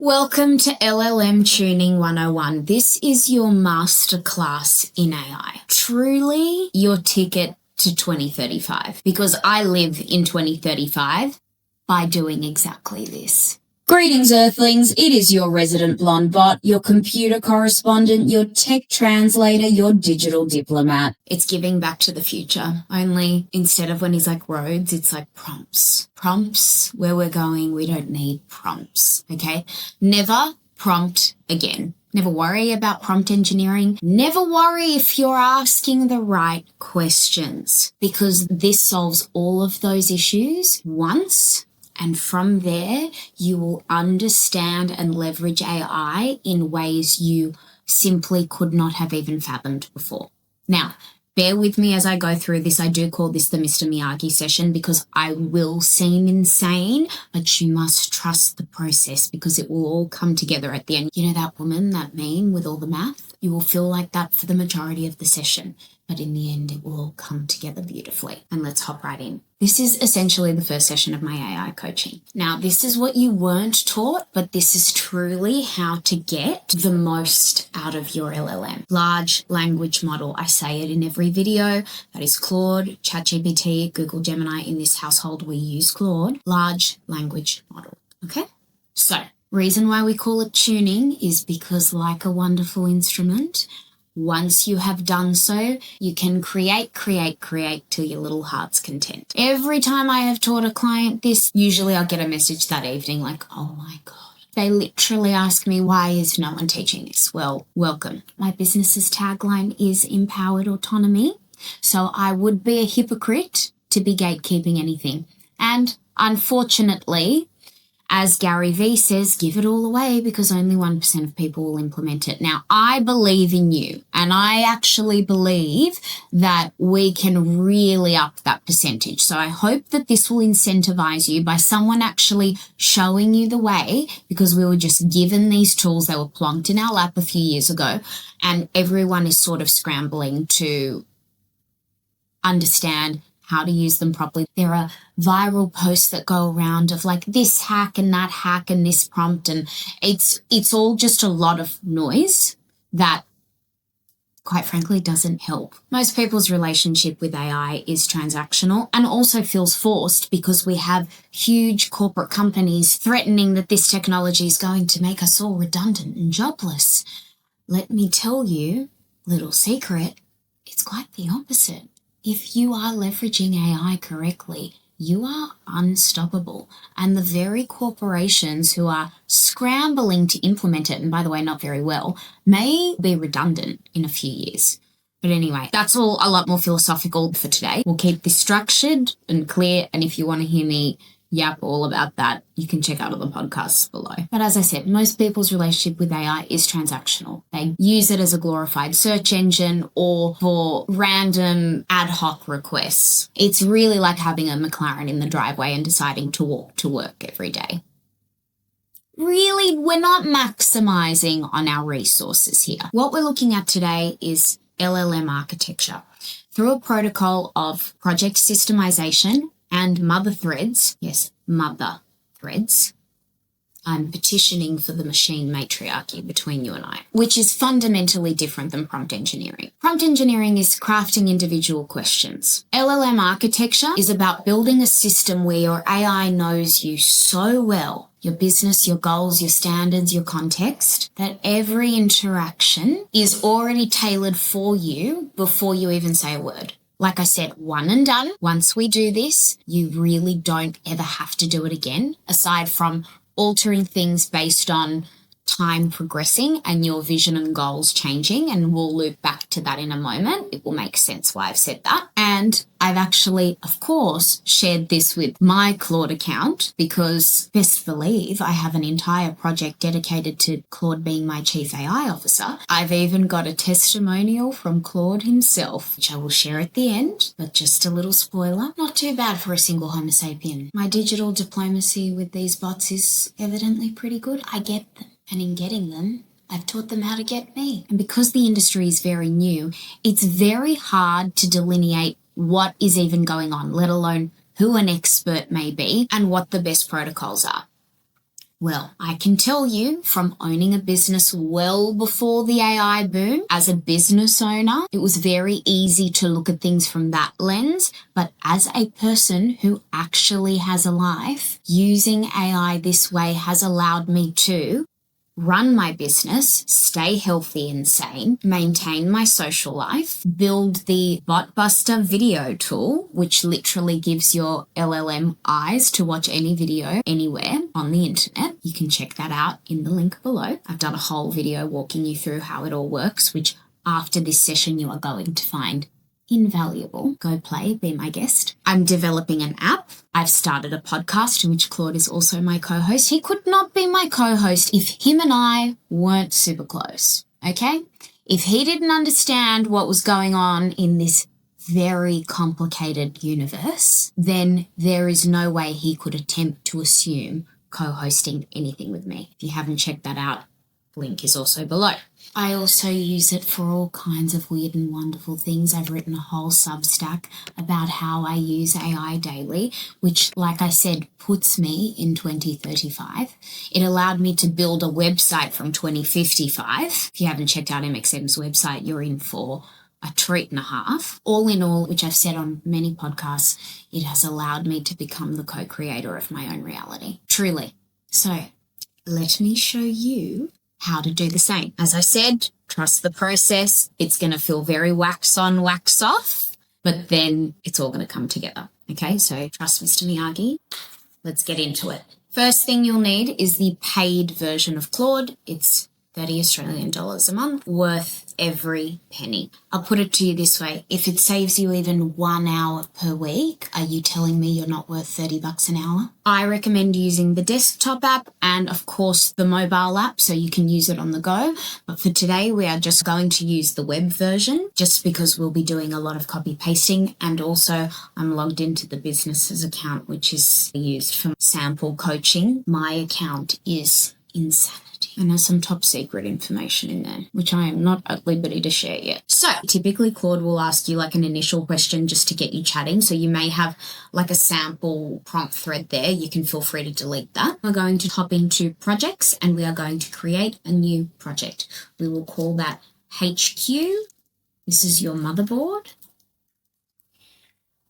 Welcome to LLM Tuning 101. This is your masterclass in AI. Truly your ticket to 2035, because I live in 2035 by doing exactly this. Greetings, Earthlings. It is your resident blonde bot, your computer correspondent, your tech translator, your digital diplomat. It's giving Back to the Future, only instead of when he's like roads, it's like prompts. Prompts, where we're going, we don't need prompts, okay? Never prompt again. Never worry about prompt engineering. Never worry if you're asking the right questions, because this solves all of those issues once. And from there, you will understand and leverage AI in ways you simply could not have even fathomed before. Now, bear with me as I go through this. I do call this the Mr. Miyagi session because I will seem insane, but you must trust the process because it will all come together at the end. You know that woman, that meme with all the math? You will feel like that for the majority of the session, but in the end, it will all come together beautifully. And let's hop right in. This is essentially the first session of my AI coaching. Now, this is what you weren't taught, but this is truly how to get the most out of your LLM. Large language model. I say it in every video. That is Claude, ChatGPT, Google Gemini. In this household, we use Claude. Large language model. Okay? So, reason why we call it tuning is because, like a wonderful instrument, once you have done so, you can create till your little heart's content. Every time I have taught a client this, usually I'll get a message that evening like, oh my God. They literally ask me, why is no one teaching this? Well, welcome. My business's tagline is empowered autonomy. So I would be a hypocrite to be gatekeeping anything. And unfortunately, as Gary Vee says, give it all away because only 1% of people will implement it. Now, I believe in you, and I actually believe that we can really up that percentage. So I hope that this will incentivize you by someone actually showing you the way, because we were just given these tools. They were plonked in our lap a few years ago, and everyone is sort of scrambling to understand how to use them properly. There are viral posts that go around of like this hack and this prompt, and it's all just a lot of noise that quite frankly doesn't help. Most people's relationship with AI is transactional and also feels forced because we have huge corporate companies threatening that this technology is going to make us all redundant and jobless. Let me tell you, little secret, it's quite the opposite. If you are leveraging AI correctly, you are unstoppable. And the very corporations who are scrambling to implement it, and by the way, not very well, may be redundant in a few years. But anyway, that's all a lot more philosophical for today. We'll keep this structured and clear. And if you want to hear me yap all about that, you can check out all the podcasts below. But as I said, most people's relationship with AI is transactional. They use it as a glorified search engine or for random ad hoc requests. It's really like having a McLaren in the driveway and deciding to walk to work every day. Really, we're not maximizing on our resources here. What we're looking at today is LLM architecture through a protocol of project systemization and mother threads. Yes, mother threads. I'm petitioning for the machine matriarchy between you and I, which is fundamentally different than prompt engineering. Prompt engineering is crafting individual questions. LLM architecture is about building a system where your AI knows you so well, your business, your goals, your standards, your context, that every interaction is already tailored for you before you even say a word. Like I said, one and done. Once we do this, you really don't ever have to do it again, aside from altering things based on time progressing and your vision and goals changing. And we'll loop back to that in a moment. It will make sense why I've said that. And I've actually, of course, shared this with my Claude account because best believe I have an entire project dedicated to Claude being my chief AI officer. I've even got a testimonial from Claude himself, which I will share at the end, but just a little spoiler. Not too bad for a single Homo sapien. My digital diplomacy with these bots is evidently pretty good. I get them. And in getting them, I've taught them how to get me. And because the industry is very new, it's very hard to delineate what is even going on, let alone who an expert may be and what the best protocols are. Well, I can tell you from owning a business well before the AI boom, as a business owner, it was very easy to look at things from that lens. But as a person who actually has a life, using AI this way has allowed me to run my business, stay healthy and sane, maintain my social life, build the Botbuster video tool, which literally gives your LLM eyes to watch any video anywhere on the internet. You can check that out in the link below. I've done a whole video walking you through how it all works, which after this session you are going to find invaluable. Go play, be my guest. I'm developing an app. I've started a podcast in which Claude is also my co-host. He could not be my co-host if him and I weren't super close, okay? If he didn't understand what was going on in this very complicated universe, then there is no way he could attempt to assume co-hosting anything with me. If you haven't checked that out, link is also below. I also use it for all kinds of weird and wonderful things. I've written a whole Substack about how I use AI daily, which, like I said, puts me in 2035. It allowed me to build a website from 2055. If you haven't checked out MXM's website, you're in for a treat and a half. All in all, which I've said on many podcasts, it has allowed me to become the co-creator of my own reality. Truly. So let me show you how to do the same. As I said, trust the process. It's going to feel very wax on, wax off, but then it's all going to come together. Okay, so trust Mr. Miyagi. Let's get into it. First thing you'll need is the paid version of Claude. It's 30 Australian dollars a month, worth every penny. I'll put it to you this way. If it saves you even 1 hour per week, are you telling me you're not worth $30 an hour? I recommend using the desktop app and, of course, the mobile app so you can use it on the go. But for today, we are just going to use the web version just because we'll be doing a lot of copy pasting. And also, I'm logged into the business's account, which is used for sample coaching. My account is insanity. And there's some top secret information in there, which I am not at liberty to share yet. So typically Claude will ask you like an initial question just to get you chatting. So you may have like a sample prompt thread there. You can feel free to delete that. We're going to hop into projects and we are going to create a new project. We will call that HQ. This is your motherboard.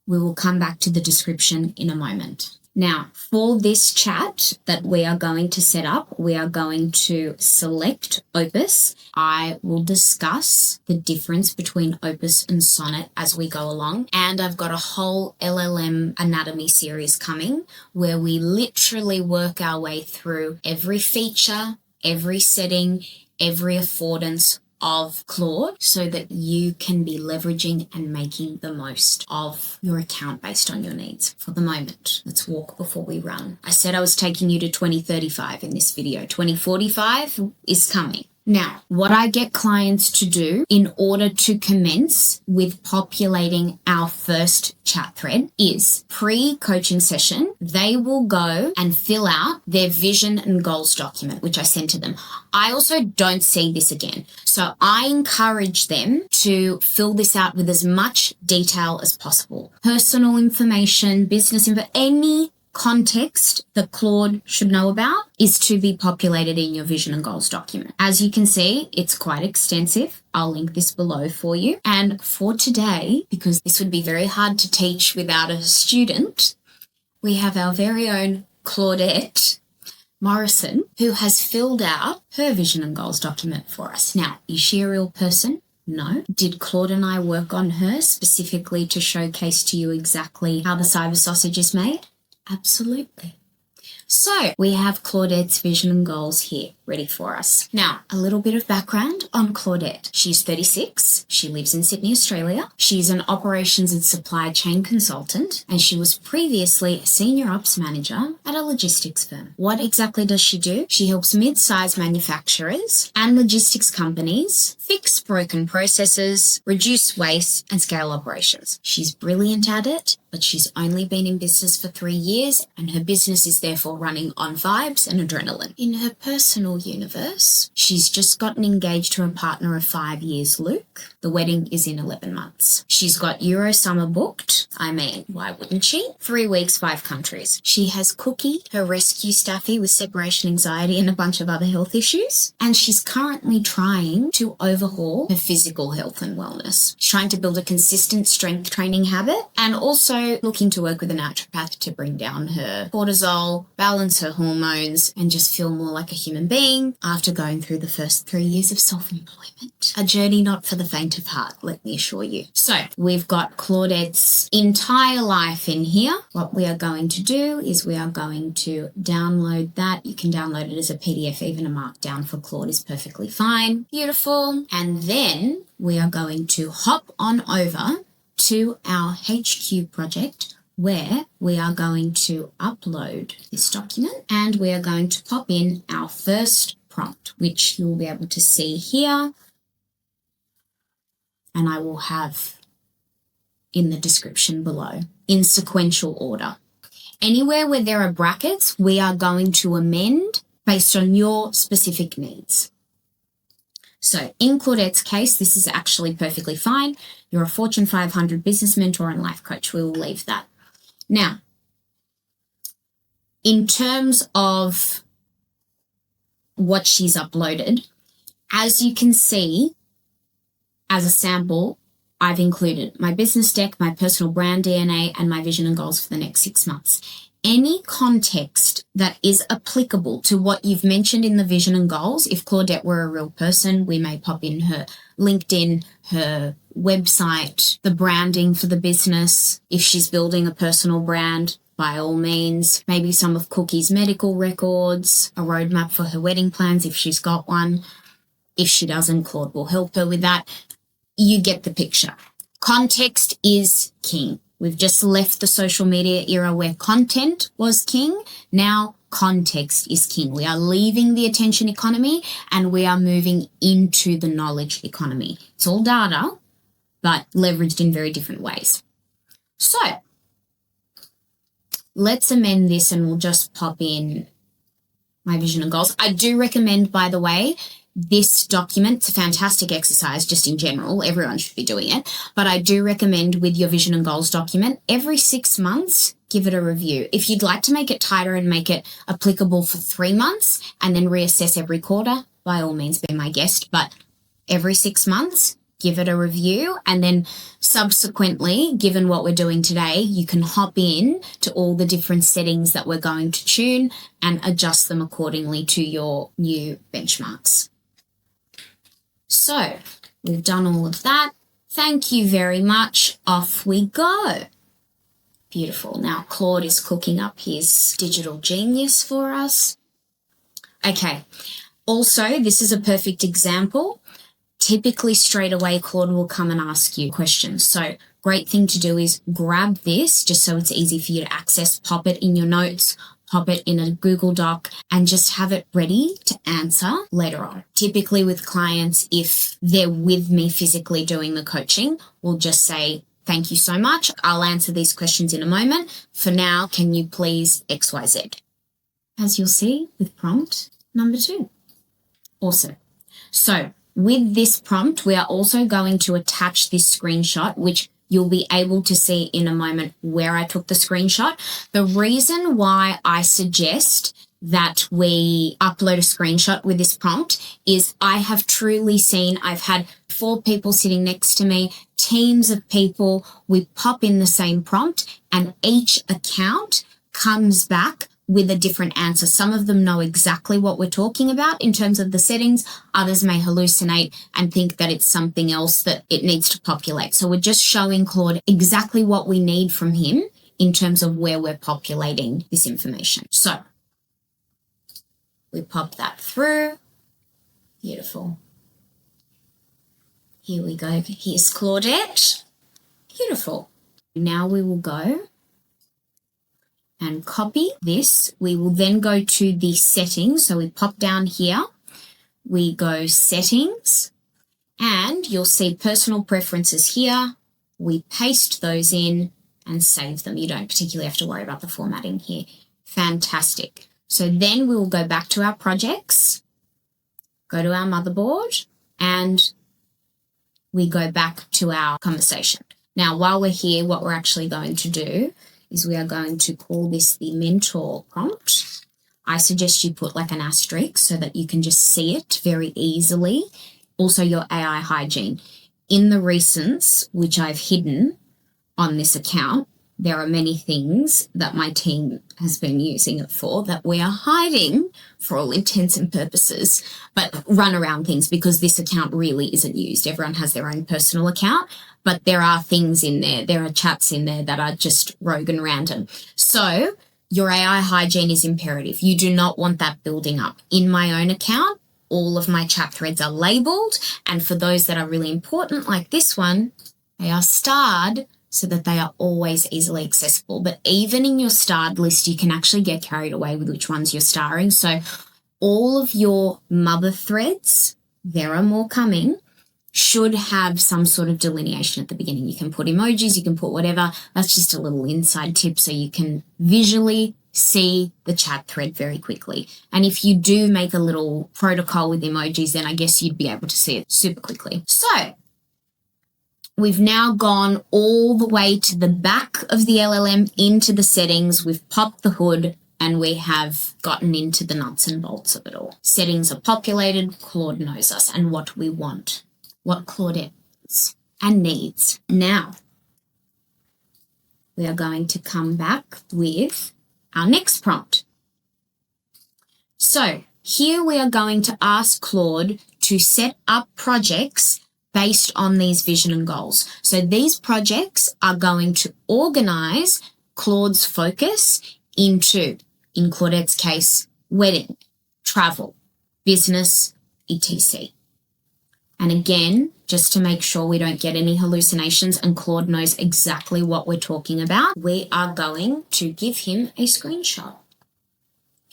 We will come back to the description in a moment. Now, for this chat that we are going to set up, we are going to select Opus. I will discuss the difference between Opus and Sonnet as we go along. And I've got a whole LLM anatomy series coming where we literally work our way through every feature, every setting, every affordance of Claude so that you can be leveraging and making the most of your account based on your needs. For the moment, let's walk before we run. I said I was taking you to 2035 in this video. 2045 is coming. Now, what I get clients to do in order to commence with populating our first chat thread is pre-coaching session. They will go and fill out their vision and goals document, which I sent to them. I also don't see this again. So I encourage them to fill this out with as much detail as possible. Personal information, business info, any context that Claude should know about is to be populated in your vision and goals document. As you can see, it's quite extensive. I'll link this below for you. And for today, because this would be very hard to teach without a student, we have our very own Claudette Morrison, who has filled out her vision and goals document for us. Now, is she a real person? No. Did Claude and I work on her specifically to showcase to you exactly how the cyber sausage is made? Absolutely. So we have Claudette's vision and goals here ready for us. Now, a little bit of background on Claudette. She's 36. She lives in Sydney, Australia. She's an operations and supply chain consultant, and she was previously a senior ops manager at a logistics firm. What exactly does she do? She helps mid-sized manufacturers and logistics companies fix broken processes, reduce waste, and scale operations. She's brilliant at it, but she's only been in business for 3 years, and her business is therefore running on vibes and adrenaline. In her personal parallel universe. She's just gotten engaged to a partner of 5 years, Luke. The wedding is in 11 months. She's got Euro summer booked. I mean, why wouldn't she? 3 weeks, 5 countries. She has Cookie, her rescue staffy with separation anxiety and a bunch of other health issues. And she's currently trying to overhaul her physical health and wellness. She's trying to build a consistent strength training habit and also looking to work with a naturopath to bring down her cortisol, balance her hormones, and just feel more like a human being after going through the first 3 years of self-employment. A journey not for the faint of heart, let me assure you. So we've got Claudette's entire life in here. What we are going to do is we are going to download that. You can download it as a PDF, even a markdown for Claude is perfectly fine. Beautiful. And then we are going to hop on over to our HQ project where we are going to upload this document and we are going to pop in our first prompt, which you'll be able to see here. And I will have in the description below in sequential order. Anywhere where there are brackets, we are going to amend based on your specific needs. So in Claudette's case, this is actually perfectly fine. You're a Fortune 500 business mentor and life coach. We will leave that. Now, in terms of what she's uploaded, as you can see, as a sample, I've included my business deck, my personal brand DNA, and my vision and goals for the next 6 months. Any context that is applicable to what you've mentioned in the vision and goals, if Claudette were a real person, we may pop in her LinkedIn, her website, the branding for the business. If she's building a personal brand, by all means, maybe some of Cookie's medical records, a roadmap for her wedding plans if she's got one. If she doesn't, Claude will help her with that. You get the picture. Context is king. We've just left the social media era where content was king. Now context is king. We are leaving the attention economy and we are moving into the knowledge economy. It's all data, but leveraged in very different ways. So let's amend this and we'll just pop in my vision and goals. I do recommend, by the way, this document. It's a fantastic exercise just in general. Everyone should be doing it. But I do recommend with your vision and goals document, every 6 months, give it a review. If you'd like to make it tighter and make it applicable for 3 months and then reassess every quarter, by all means, be my guest. But every 6 months, give it a review. And then subsequently, given what we're doing today, you can hop in to all the different settings that we're going to tune and adjust them accordingly to your new benchmarks. So we've done all of that. Thank you very much. Off we go. Beautiful. Now Claude is cooking up his digital genius for us. Okay. Also, this is a perfect example. Typically straight away, Claude will come and ask you questions. So great thing to do is grab this just so it's easy for you to access, pop it in your notes, pop it in a Google Doc and just have it ready to answer later on. Typically with clients, if they're with me physically doing the coaching, we'll just say, thank you so much. I'll answer these questions in a moment. For now, can you please XYZ? As you'll see with prompt number 2. Awesome. So with this prompt, we are also going to attach this screenshot, which you'll be able to see in a moment where I took the screenshot. The reason why I suggest that we upload a screenshot with this prompt is I have truly seen, I've had 4 people sitting next to me, teams of people, we pop in the same prompt and each account comes back with a different answer. Some of them know exactly what we're talking about in terms of the settings. Others may hallucinate and think that it's something else that it needs to populate. So we're just showing Claude exactly what we need from him in terms of where we're populating this information. So we pop that through. Beautiful. Here we go. Here's Claudette. Beautiful. Now we will go and copy this. We will then go to the settings. So we pop down here, we go settings, and you'll see personal preferences here. We paste those in and save them. You don't particularly have to worry about the formatting here. Fantastic. So then we will go back to our projects go to our motherboard, and we go back to our conversation. Now, while we're here, what we're actually going to do is we are going to call this the mentor prompt. I suggest you put like an asterisk so that you can just see it very easily. Also, your AI hygiene. In the recents, which I've hidden on this account, there are many things that my team has been using it for that we are hiding for all intents and purposes, but run around things because this account really isn't used. Everyone has their own personal account, but there are things in there. There are chats in there that are just rogue and random. So your AI hygiene is imperative. You do not want that building up. In my own account, all of my chat threads are labeled, and for those that are really important, like this one, they are starred so that they are always easily accessible. But even in your starred list, you can actually get carried away with which ones you're starring. So all of your mother threads, there are more coming, should have some sort of delineation at the beginning. You can put emojis, you can put whatever. That's just a little inside tip so you can visually see the chat thread very quickly. And if you do make a little protocol with emojis, then I guess you'd be able to see it super quickly. So we've now gone all the way to the back of the LLM into the settings. We've popped the hood and we have gotten into the nuts and bolts of it all. Settings are populated. Claude knows us and what we want, what Claudette is and needs. Now, we are going to come back with our next prompt. So here we are going to ask Claude to set up projects based on these vision and goals. So these projects are going to organize Claude's focus into, in Claudette's case, wedding, travel, business, etc. And again, just to make sure we don't get any hallucinations and Claude knows exactly what we're talking about, we are going to give him a screenshot.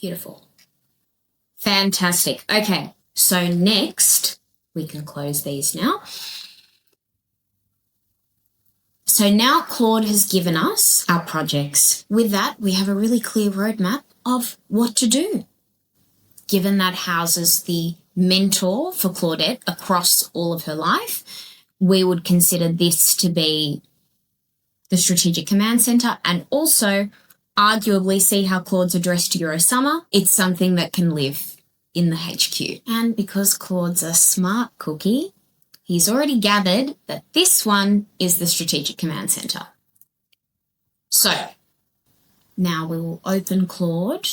Beautiful. Fantastic. Okay, so next, we can close these now. So now Claude has given us our projects. With that, we have a really clear roadmap of what to do. Given that houses the mentor for Claudette across all of her life, we would consider this to be the strategic command center and also arguably see how Claude's addressed to Eurosummer. It's something that can live in the HQ. And because Claude's a smart cookie, he's already gathered that this one is the strategic command center. So now we will open Claude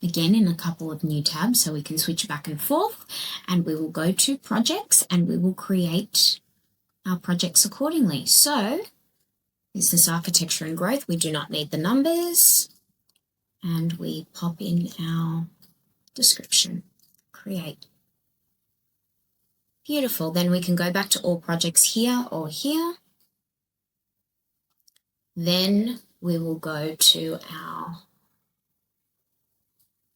again in a couple of new tabs so we can switch back and forth, and we will go to projects and we will create our projects accordingly. So business architecture and growth, we do not need the numbers, and we pop in our description. Create. Beautiful. Then we can go back to all projects here or here. Then we will go to our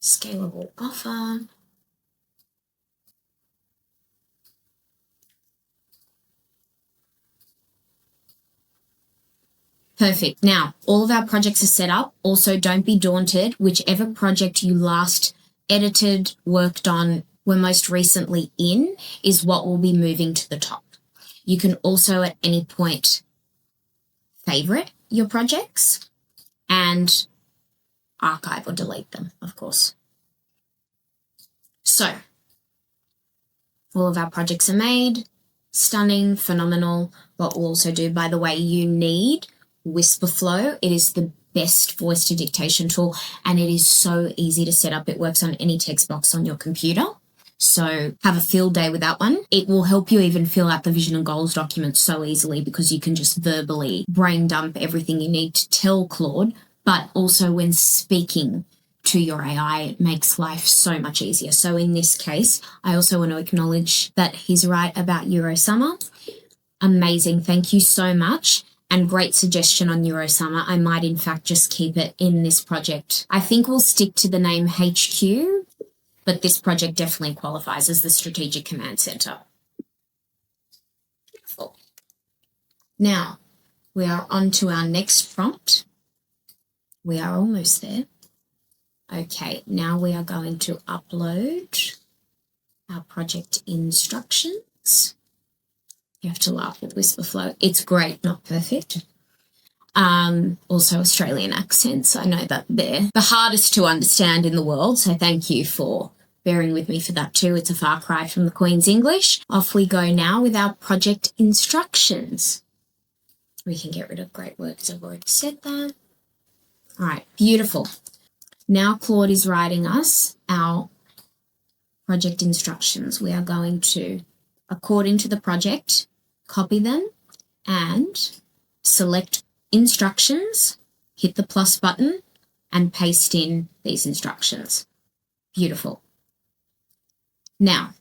scalable offer. Perfect. Now, all of our projects are set up. Also, don't be daunted. Whichever project you last edited, worked on, were most recently in is what will be moving to the top. You can also at any point favorite your projects and archive or delete them, of course. So all of our projects are made. Stunning, phenomenal. What we'll also do, by the way, you need Whisperflow. It is the best voice to dictation tool and it is so easy to set up. It works on any text box on your computer. So have a field day with that one. It will help you even fill out the vision and goals document so easily because you can just verbally brain dump everything you need to tell Claude, but also when speaking to your AI, it makes life so much easier. So in this case, I also want to acknowledge that he's right about Eurosummer. Amazing. Thank you so much. And great suggestion on Eurosummer. I might, in fact, just keep it in this project. I think we'll stick to the name HQ, but this project definitely qualifies as the Strategic Command Center. Beautiful. Now, we are on to our next prompt. We are almost there. Okay, now we are going to upload our project instructions. You have to laugh with Whisperflow. It's great, not perfect. Also Australian accents. I know that they're the hardest to understand in the world, so thank you for bearing with me for that too. It's a far cry from the Queen's English. Off we go now with our project instructions. We can get rid of great work because I've already said that. All right, beautiful. Now Claude is writing us our project instructions. We are going to, according to the project, copy them and select instructions, hit the plus button, and paste in these instructions. Beautiful. Now,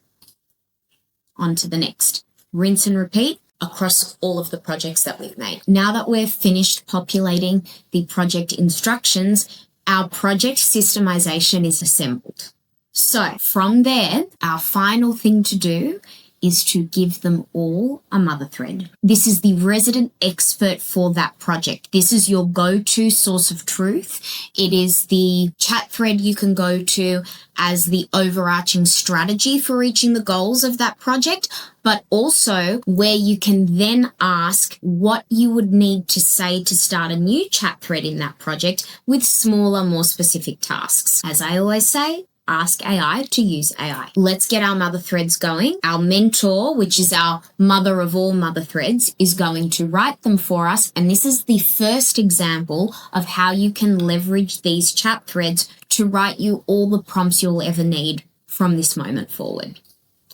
on to the next. Rinse and repeat across all of the projects that we've made. Now that we've finished populating the project instructions, our project systemization is assembled. So from there, our final thing to do is to give them all a mother thread. This is the resident expert for that project. This is your go-to source of truth. It is the chat thread you can go to as the overarching strategy for reaching the goals of that project, but also where you can then ask what you would need to say to start a new chat thread in that project with smaller, more specific tasks. As I always say, ask AI to use AI. Let's get our mother threads going. Our mentor, which is our mother of all mother threads, is going to write them for us. And this is the first example of how you can leverage these chat threads to write you all the prompts you'll ever need from this moment forward.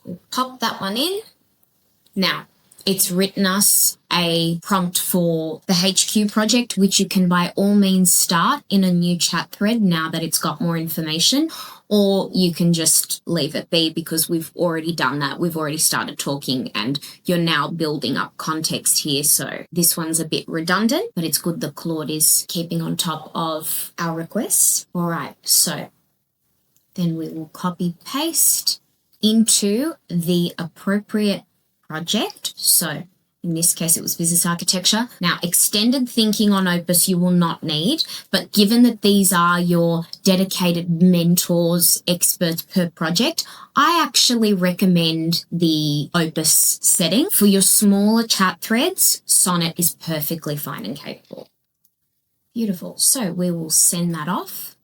We'll pop that one in. Now, it's written us a prompt for the HQ project, which you can by all means start in a new chat thread now that it's got more information, or you can just leave it be because we've already done that. We've already started talking and you're now building up context here. So this one's a bit redundant, but it's good that Claude is keeping on top of our requests. All right, so then we will copy paste into the appropriate project. So in this case, it was business architecture. Now, extended thinking on Opus you will not need, but given that these are your dedicated mentors, experts per project, I actually recommend the Opus setting. For your smaller chat threads, Sonnet is perfectly fine and capable. Beautiful. So we will send that off.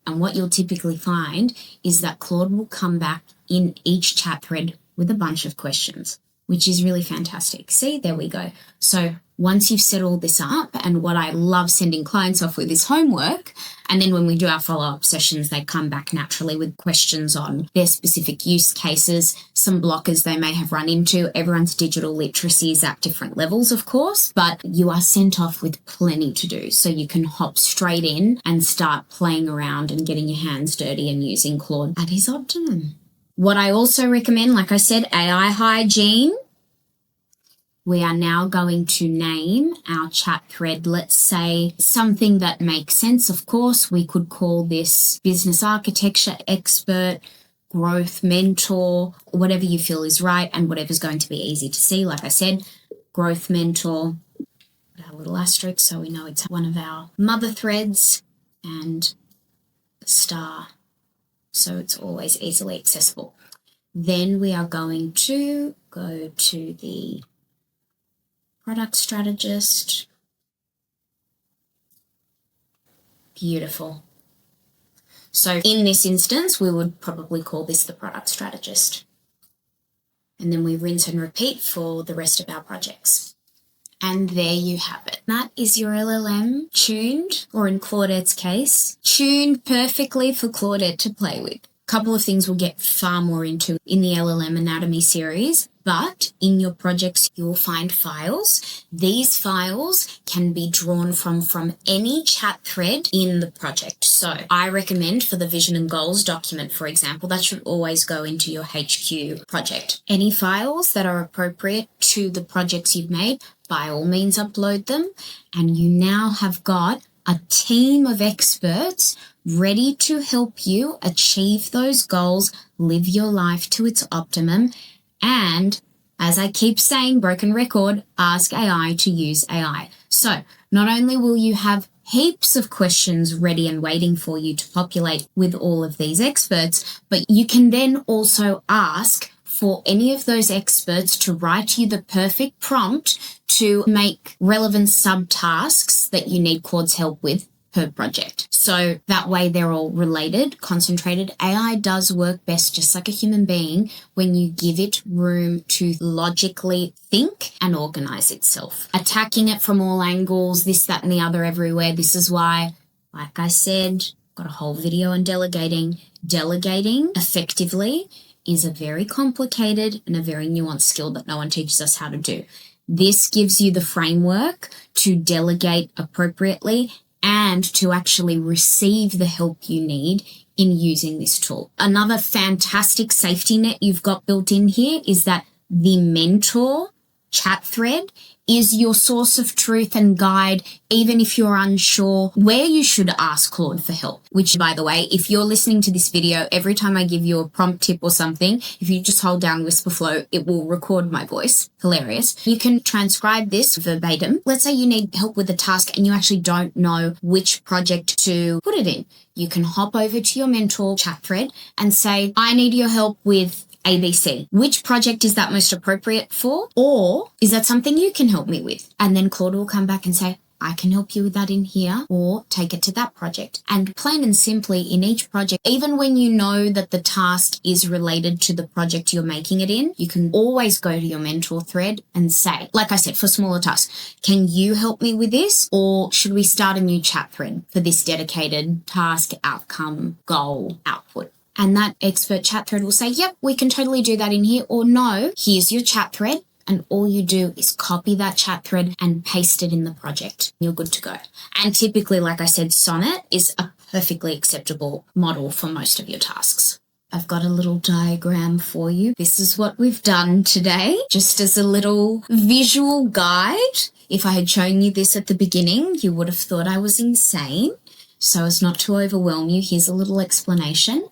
And what you'll typically find is that Claude will come back in each chat thread with a bunch of questions, which is really fantastic. See, there we go. So once you've set all this up, and what I love sending clients off with is homework, and then when we do our follow-up sessions, they come back naturally with questions on their specific use cases, some blockers they may have run into. Everyone's digital literacy is at different levels, of course, but you are sent off with plenty to do. So you can hop straight in and start playing around and getting your hands dirty and using Claude at his optimum. What I also recommend, like I said, AI hygiene. We are now going to name our chat thread, let's say something that makes sense. Of course, we could call this business architecture expert, growth mentor, whatever you feel is right and whatever's going to be easy to see. Like I said, growth mentor, put our little asterisk so we know it's one of our mother threads, and star, so it's always easily accessible. Then we are going to go to the product strategist. Beautiful. So in this instance, we would probably call this the product strategist. And then we rinse and repeat for the rest of our projects. And there you have it. That is your LLM tuned, or in Claudette's case, tuned perfectly for Claudette to play with. A couple of things we'll get far more into in the LLM Anatomy series, but in your projects you'll find files. These files can be drawn from any chat thread in the project. So I recommend for the vision and goals document, for example, that should always go into your HQ project. Any files that are appropriate to the projects you've made, by all means upload them, and you now have got a team of experts ready to help you achieve those goals, live your life to its optimum, and, as I keep saying, broken record, ask AI to use AI. So not only will you have heaps of questions ready and waiting for you to populate with all of these experts, but you can then also ask for any of those experts to write you the perfect prompt to make relevant subtasks that you need Claude's help with per project. So that way they're all related, concentrated. AI does work best just like a human being when you give it room to logically think and organize itself. Attacking it from all angles, this, that, and the other everywhere. This is why, like I said, got a whole video on delegating. Delegating effectively is a very complicated and a very nuanced skill that no one teaches us how to do. This gives you the framework to delegate appropriately and to actually receive the help you need in using this tool. Another fantastic safety net you've got built in here is that the mentor chat thread is your source of truth and guide, even if you're unsure where you should ask Claude for help. Which, by the way, if you're listening to this video, every time I give you a prompt tip or something, if you just hold down Whisperflow, it will record my voice. Hilarious. You can transcribe this verbatim. Let's say you need help with a task and you actually don't know which project to put it in. You can hop over to your mentor chat thread and say, I need your help with ABC. Which project is that most appropriate for? Or is that something you can help me with? And then Claude will come back and say, I can help you with that in here, or take it to that project. And plain and simply, in each project, even when you know that the task is related to the project you're making it in, you can always go to your mentor thread and say, like I said, for smaller tasks, can you help me with this? Or should we start a new chat thread for this dedicated task, outcome, goal, output? And that expert chat thread will say, yep, we can totally do that in here. Or no, here's your chat thread. And all you do is copy that chat thread and paste it in the project. You're good to go. And typically, like I said, Sonnet is a perfectly acceptable model for most of your tasks. I've got a little diagram for you. This is what we've done today, just as a little visual guide. If I had shown you this at the beginning, you would have thought I was insane. So as not to overwhelm you, here's a little explanation.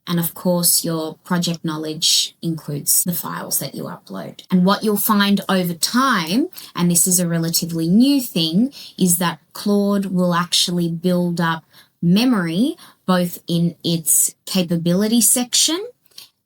And of course, your project knowledge includes the files that you upload. And what you'll find over time, and this is a relatively new thing, is that Claude will actually build up memory both in its capability section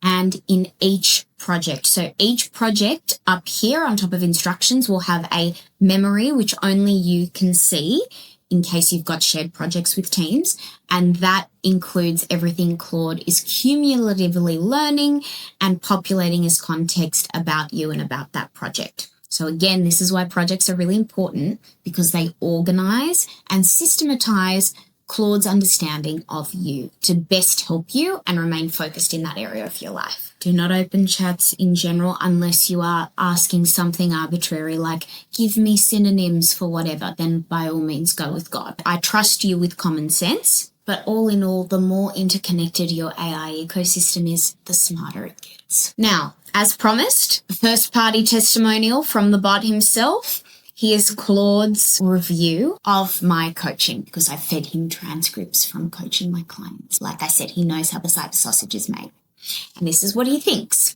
and in each project. So each project up here on top of instructions will have a memory which only you can see in case you've got shared projects with teams. And that includes everything Claude is cumulatively learning and populating as context about you and about that project. So again, this is why projects are really important, because they organize and systematize Claude's understanding of you to best help you and remain focused in that area of your life. Do not open chats in general unless you are asking something arbitrary like, give me synonyms for whatever, then by all means go with God. I trust you with common sense, but all in all, the more interconnected your AI ecosystem is, the smarter it gets. Now, as promised, first-party testimonial from the bot himself. Here's Claude's review of my coaching, because I fed him transcripts from coaching my clients. Like I said, he knows how the cyber sausage is made. And this is what he thinks.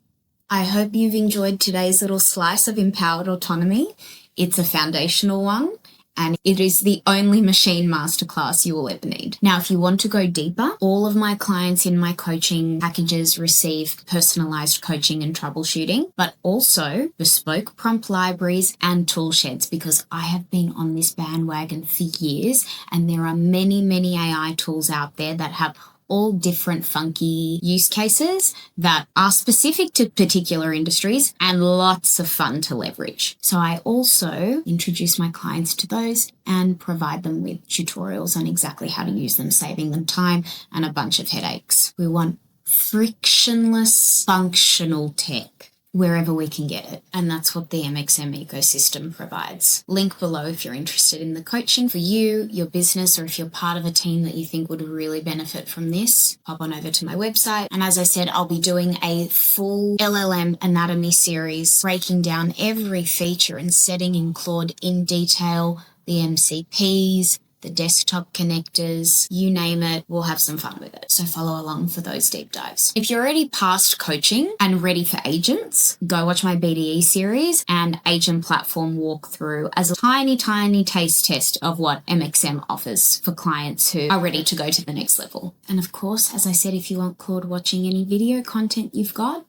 I hope you've enjoyed today's little slice of empowered autonomy. It's a foundational one, and it is the only machine masterclass you will ever need. Now, if you want to go deeper, all of my clients in my coaching packages receive personalized coaching and troubleshooting, but also bespoke prompt libraries and tool sheds, because I have been on this bandwagon for years, and there are many, many AI tools out there that have all different funky use cases that are specific to particular industries and lots of fun to leverage. So I also introduce my clients to those and provide them with tutorials on exactly how to use them, saving them time and a bunch of headaches. We want frictionless, functional tech wherever we can get it. And that's what the MXM ecosystem provides. Link below if you're interested in the coaching for you, your business, or if you're part of a team that you think would really benefit from this, pop on over to my website. And as I said, I'll be doing a full LLM anatomy series, breaking down every feature and setting in Claude in detail, the MCPs, the desktop connectors, you name it, we'll have some fun with it. So follow along for those deep dives. If you're already past coaching and ready for agents, go watch my BDE series and agent platform walkthrough as a tiny, tiny taste test of what MXM offers for clients who are ready to go to the next level. And of course, as I said, if you want Claude watching any video content you've got,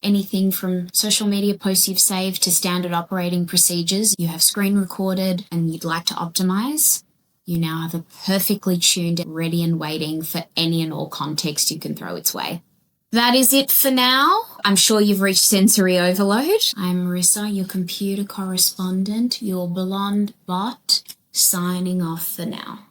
anything from social media posts you've saved to standard operating procedures you have screen recorded and you'd like to optimize, you now have a perfectly tuned, ready and waiting for any and all context you can throw its way. That is it for now. I'm sure you've reached sensory overload. I'm Marissa, your computer correspondent, your blonde bot, signing off for now.